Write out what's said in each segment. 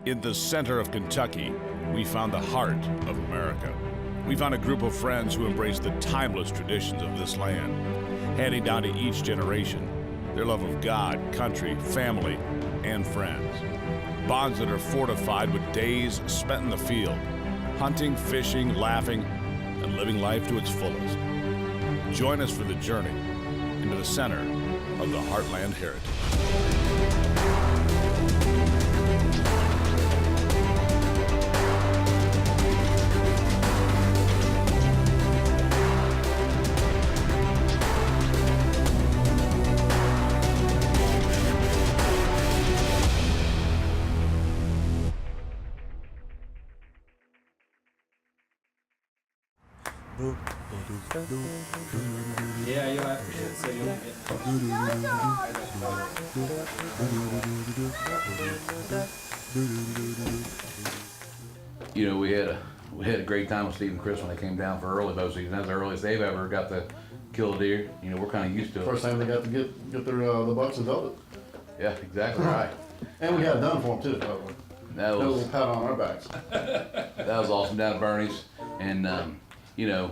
In the center of Kentucky, we found the heart of America. We found a group of friends who embrace the timeless traditions of this land, handing down to each generation their love of God, country, family, and friends. Bonds that are fortified with days spent in the field, hunting, fishing, laughing, and living life to its fullest. Join us for the journey into the center of the Heartland heritage. Yeah, you'll have to so you'll You know, we had a great time with Steve and Chris when they came down for early bow season. That's the earliest they've ever got to kill a deer. You know, we're kind of used to it. First time they got to get their the bucks and velvet. Yeah, exactly right. And we had it done for them too, by the way. That was a little pat on our backs. that was awesome down at Bernie's, and you know,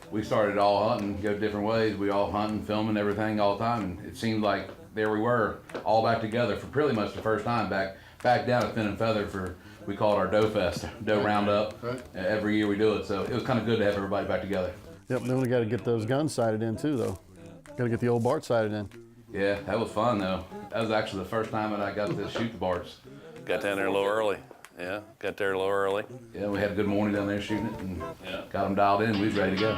we started all hunting, go different ways. We all hunting, filming everything all the time, and it seemed like there we were all back together for pretty much the first time back down at Fin and Feather for, we call it our doe fest, doe roundup. Right. Every year we do it, so it was kind of good to have everybody back together. Yep, then we got to get those guns sighted in too, though. Got to get the old Bart sighted in. Yeah, that was fun though. That was actually the first time that I got to shoot the Barts. Got down there a little early. Yeah, got there a little early. Yeah, we had a good morning down there shooting it and got them dialed in. We was ready to go.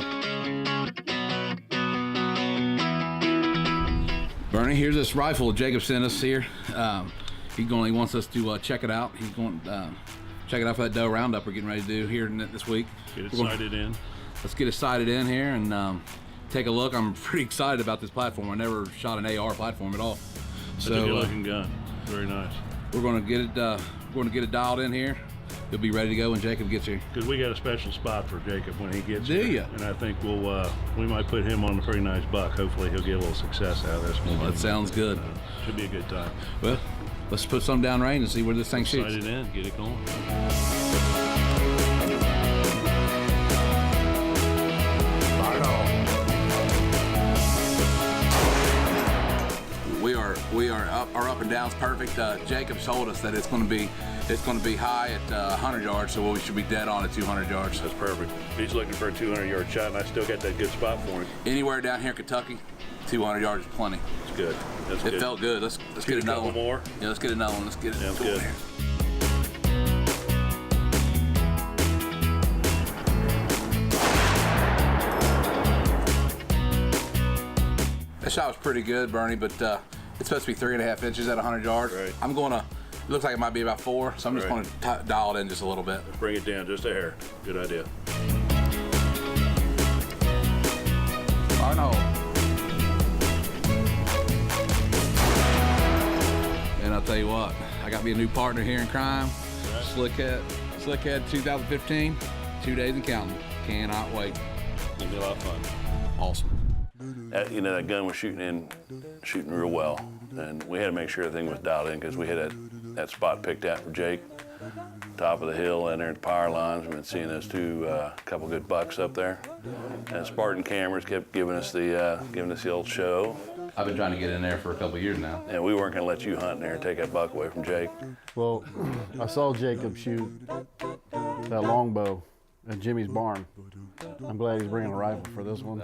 Bernie, here's this rifle Jacob sent us here. He wants us to check it out. He's going check it out for that doe roundup we're getting ready to do here this week. Get it sighted in. Let's get it sighted in here and take a look. I'm pretty excited about this platform. I never shot an AR platform at all. That's a good looking gun. Very nice. We're going to get it dialed in here. He'll be ready to go when Jacob gets here. Because we got a special spot for Jacob when he gets here. Do you? And I think we might put him on a pretty nice buck. Hopefully he'll get a little success out of this one. That sounds good. Should be a good time. Well, let's put some down range and see where this thing shoots. Sight it in, get it going. Our up and down's perfect. Jacob told us that it's going to be high at 100 yards, so we should be dead on at 200 yards. That's perfect. He's looking for a 200-yard shot, and I still got that good spot for him. Anywhere down here in Kentucky, 200 yards is plenty. It's good. That's good. It felt good. Let's get another one. More. Yeah, let's get another one. Let's get it. Sounds good. Here. That shot was pretty good, Bernie, but it's supposed to be 3.5 inches at 100 yards. Right. It looks like it might be about 4, so I'm just going to dial it in just a little bit. Bring it down just a hair. Good idea. I know. And I'll tell you what, I got me a new partner here in crime. Right. Slickhead 2015, 2 days and counting. Cannot wait. It'll be a lot of fun. Awesome. You know, that gun was shooting real well, and we had to make sure everything was dialed in because we had that spot picked out for Jake, top of the hill and there at the power lines. We've been seeing those two couple good bucks up there, and Spartan cameras kept giving us the old show. I've been trying to get in there for a couple of years now. And we weren't going to let you hunt in there and take that buck away from Jake. Well, I saw Jacob shoot that longbow at Jimmy's barn. I'm glad he's bringing a rifle for this one.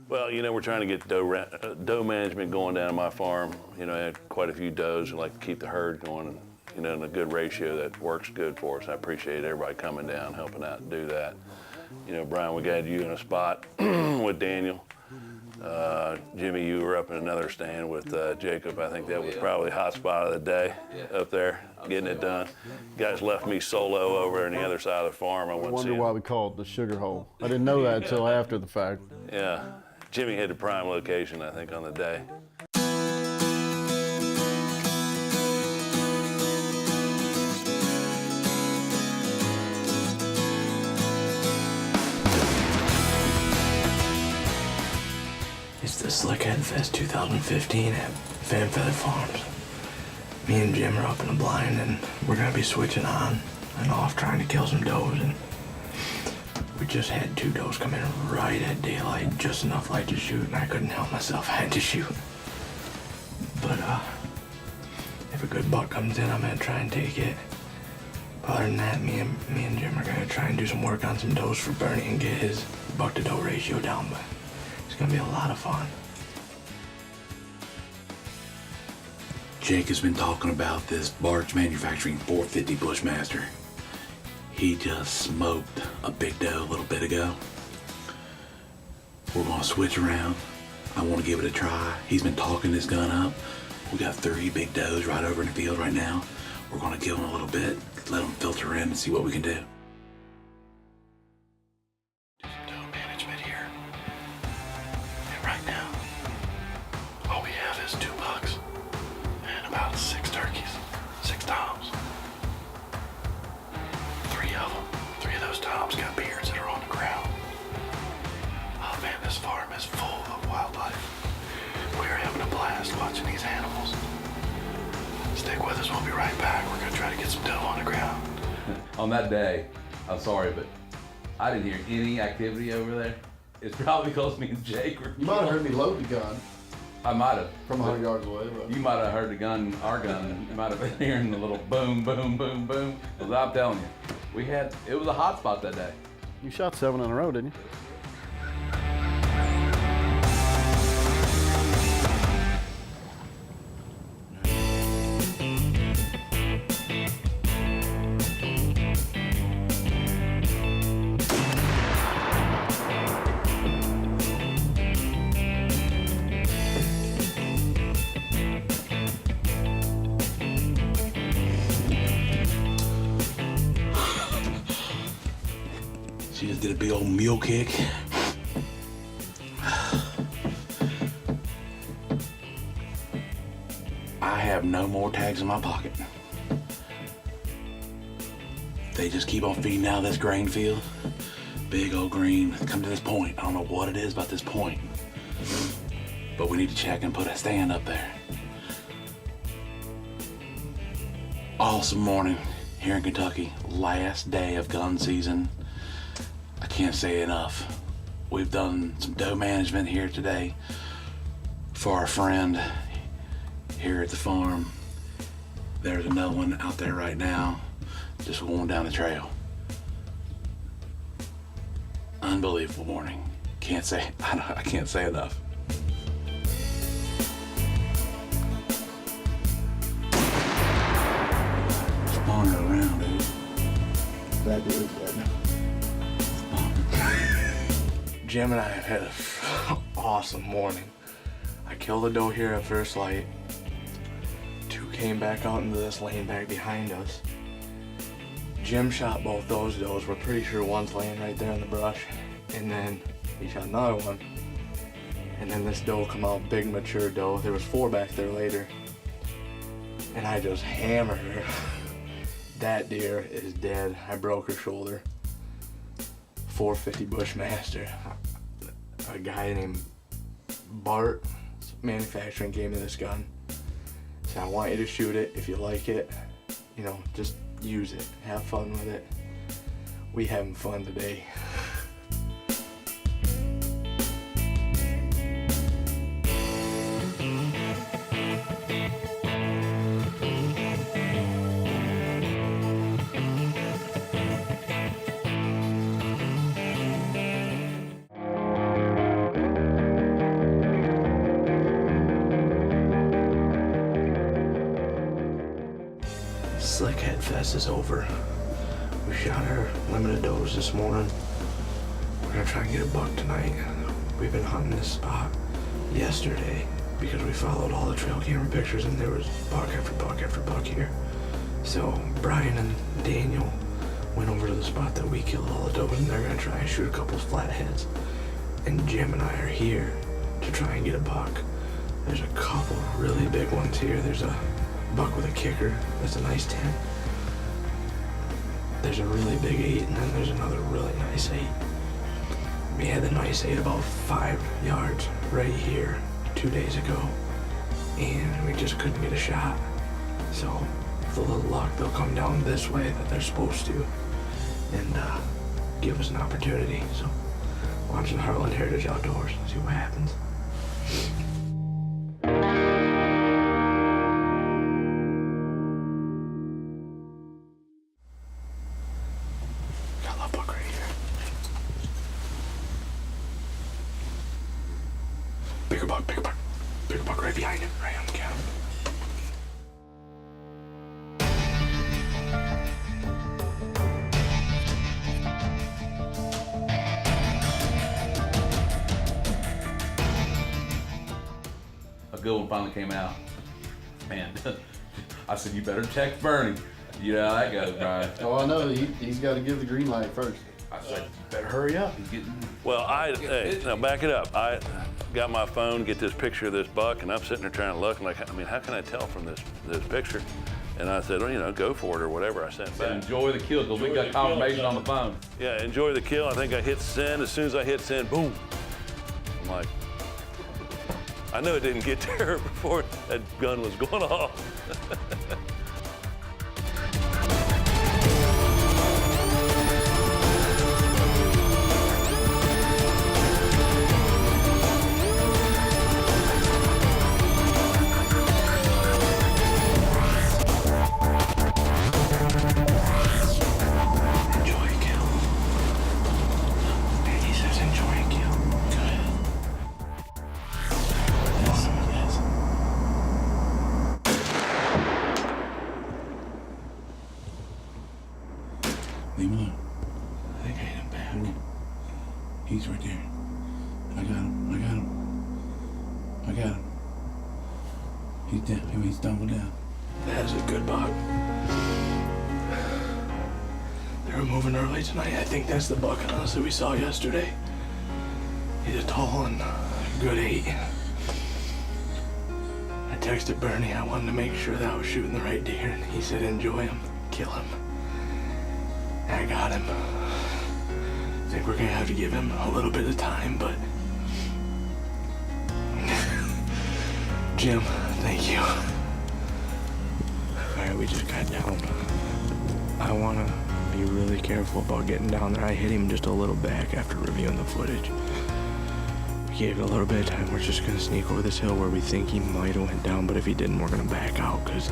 Well, you know, we're trying to get doe management going down on my farm. You know, I had quite a few does. We like to keep the herd going, you know, in a good ratio that works good for us. I appreciate everybody coming down, helping out and do that. You know, Brian, we got you in a spot with Daniel. Jimmy, you were up in another stand with Jacob. I think that was probably the hot spot of the day up there, getting it done. You guys left me solo over on the other side of the farm. I wonder why we call it the sugar hole. I didn't know that until after the fact. Yeah, Jimmy hit the prime location, I think, on the day. It's the Slickhead Fest 2015 at Fan Feather Farms. Me and Jim are up in the blind, and we're gonna be switching on and off trying to kill some does. And we just had 2 does come in right at daylight, just enough light to shoot, and I couldn't help myself. I had to shoot. But if a good buck comes in, I'm gonna try and take it. Other than that, me and Jim are gonna try and do some work on some does for Bernie and get his buck to doe ratio down. But it's gonna be a lot of fun. Jake has been talking about this Bart's Manufacturing 450 Bushmaster. He just smoked a big doe a little bit ago. We're gonna switch around. I wanna give it a try. He's been talking this gun up. We got 3 big does right over in the field right now. We're gonna give them a little bit, let them filter in and see what we can do. Do some doe management here. And right now, all we have is 2 bucks and about 6 turkeys, 6 toms. 3 of them, 3 of those toms got beards that are on the ground. Oh man, this farm is full of wildlife. We are having a blast watching these animals. Stick with us, we'll be right back. We're gonna try to get some doe on the ground. On that day, I'm sorry, but I didn't hear any activity over there. It's probably because me and Jake were. You might have heard me load the gun I might have. from 100 yards away. But You might have heard the gun, our gun. You might have been hearing the little boom, boom, boom, boom. Because I'm telling you, it was a hot spot that day. you shot 7 in a row, didn't you? She just did a big old mule kick. I have no more tags in my pocket. They just keep on feeding out of this grain field. Big old green, come to this point. I don't know what it is about this point, but we need to check and put a stand up there. Awesome morning here in Kentucky. Last day of gun season. I can't say enough. We've done some doe management here today for our friend here at the farm. There's another one out there right now, just going down the trail. Unbelievable morning. I can't say enough. Spawning around, dude. That dude is dead. Jim and I have had an awesome morning. I killed a doe here at first light. 2 came back out into this lane back behind us. Jim shot both those does. We're pretty sure one's laying right there in the brush. And then he shot another one. And then this doe come out, big mature doe. There was 4 back there later. And I just hammered her. That deer is dead. I broke her shoulder. 450 Bushmaster. A guy named Bart Manufacturing gave me this gun. Said, I want you to shoot it. If you like it, you know, just use it. Have fun with it. We having fun today. Slickhead Fest is over. We shot our limited does this morning. We're gonna try and get a buck tonight. We've been hunting this spot yesterday because we followed all the trail camera pictures and there was buck after buck after buck here. So Brian and Daniel went over to the spot that we killed all the does and they're gonna try and shoot a couple of flatheads. And Jim and I are here to try and get a buck. There's a couple really big ones here. There's a buck with a kicker, that's a nice 10. There's a really big 8 and then there's another really nice 8. We had the nice 8 about 5 yards right here 2 days ago. and we just couldn't get a shot. So with a little luck, they'll come down this way that they're supposed to and give us an opportunity. So watching Heartland Heritage Outdoors, see what happens. Got a love buck right here. Bigger buck, bigger buck. Bigger buck right behind him, right on the count. A good one finally came out. Man, I said, you better text Bernie. You know how that goes, Brian. Oh, I know. He's got to give the green light first. I said, better hurry up. He's getting. Well, hey, now back it up. I got my phone, get this picture of this buck, and I'm sitting there trying to look. I'm like, I mean, how can I tell from this picture? And I said, well, you know, go for it or whatever. I sent back. Enjoy the kill, because we got confirmation on the phone. Yeah, enjoy the kill. I think I hit send. As soon as I hit send, boom. I'm like, I knew it didn't get there before that gun was going off. Leave him alone. I think I hit him back. He's right there. I got him. I got him. I got him. He's down. He's stumbled down. That's a good buck. They were moving early tonight. I think that's the buck, honestly, we saw yesterday. He's a tall and good 8. I texted Bernie. I wanted to make sure that I was shooting the right deer, and he said, enjoy him, kill him. I got him. I think we're gonna have to give him a little bit of time, but Jim, thank you. All right, we just got down. I wanna be really careful about getting down there. I hit him just a little back after reviewing the footage. We gave it a little bit of time. We're just gonna sneak over this hill where we think he might have went down, but if he didn't, we're gonna back out, because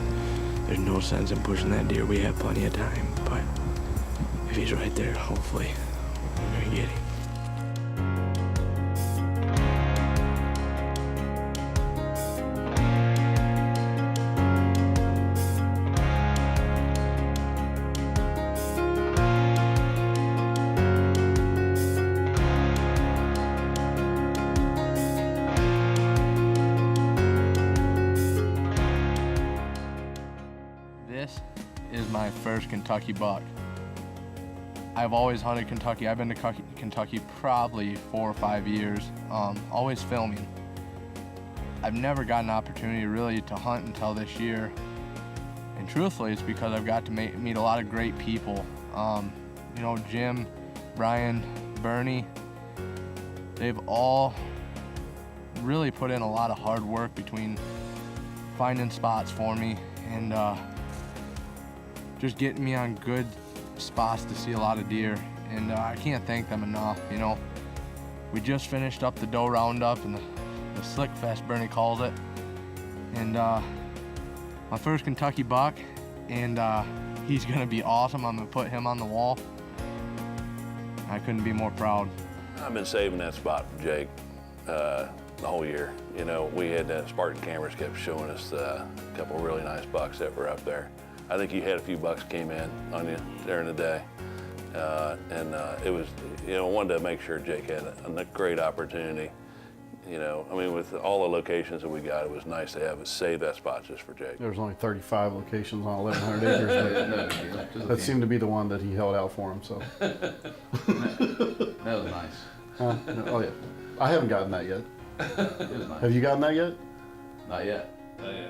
there's no sense in pushing that deer. We have plenty of time, but if he's right there, hopefully we're gonna get him. This is my first Kentucky buck. I've always hunted Kentucky. I've been to Kentucky probably 4 or 5 years, always filming. I've never got an opportunity really to hunt until this year. And truthfully, it's because I've got to meet a lot of great people. You know, Jim, Brian, Bernie, they've all really put in a lot of hard work between finding spots for me and just getting me on good spots to see a lot of deer, and I can't thank them enough. You know, we just finished up the doe roundup and the slick fest, Bernie calls it, and my first Kentucky buck, and he's gonna be awesome. I'm gonna put him on the wall. I couldn't be more proud. I've been saving that spot for Jake the whole year. You know, we had Spartan cameras kept showing us a couple really nice bucks that were up there. I think you had a few bucks came in on you during the day. It was, you know, wanted to make sure Jake had a great opportunity. You know, I mean, with all the locations that we got, it was nice to have it save that spot just for Jake. There was only 35 locations on 1,100 acres, but that seemed to be the one that he held out for him, so. That was nice. Oh yeah, I haven't gotten that yet. It was nice. Have you gotten that yet? Not yet.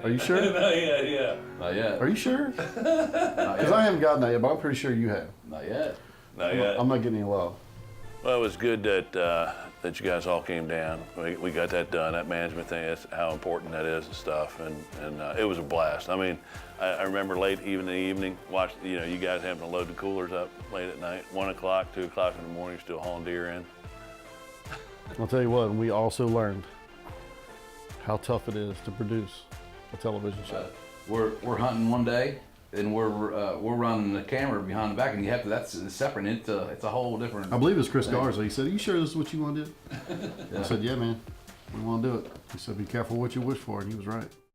Are you sure? Not yet, yeah. Not yet. Are you sure? Not Because yet. I haven't gotten that yet, but I'm pretty sure you have. Not yet. Not yet. I'm not getting any love. Well, it was good that that you guys all came down. We got that done, that management thing, that's how important that is and stuff. And it was a blast. I mean, I remember late even in the evening, watching, you know, you guys having to load the coolers up late at night, 1 o'clock, 2 o'clock in the morning, still hauling deer in. I'll tell you what, we also learned how tough it is to produce a television show. We're hunting one day, and we're running the camera behind the back, and you have to. That's separate. It's a whole different. I believe it's Chris thing. Garza. He said, "Are you sure this is what you want to do?" I said, "Yeah, man, we want to do it." He said, "Be careful what you wish for," and he was right.